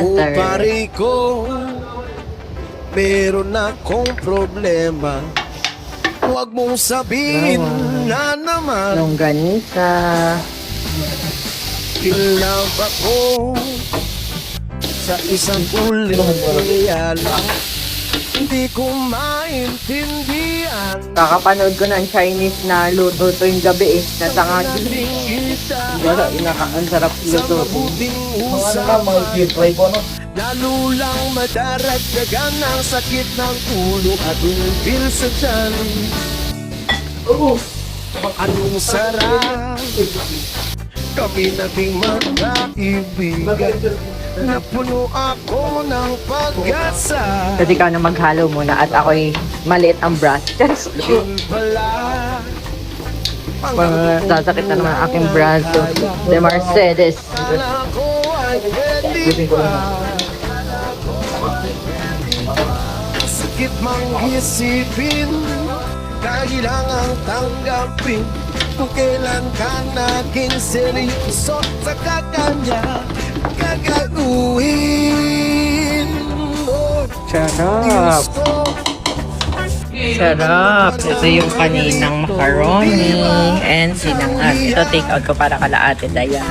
Butter. pare ko, meron akong problema. Huwag mong sabihin na naman Longganisa. love ako sa isang ulit. Hindi ko maintindihan. Kakapanood ko ng Chinese na luto to yung gabi eh. Nasangag. Ang sarap luto. Lalo lang madaragdagan ang sakit ng ulo at ulpil sa tiyan. Anong sarap kami naging magkaibigan, na puno ako ng pag-asa. Kasi ikaw na maghalo muna at ako'y maliit ang brush. Yun pala Sasakit na naman ang aking braso. De Mercedes. akala ko ay pwede pa. Sakit mang isipin, kailangang tanggapin kung kailan ka naging seryoso sa kakanya gagawin. Sarap. Sarap. Ito yung kaninang macaroni and sinangag. Ito take out ko para kala Ate Dayan.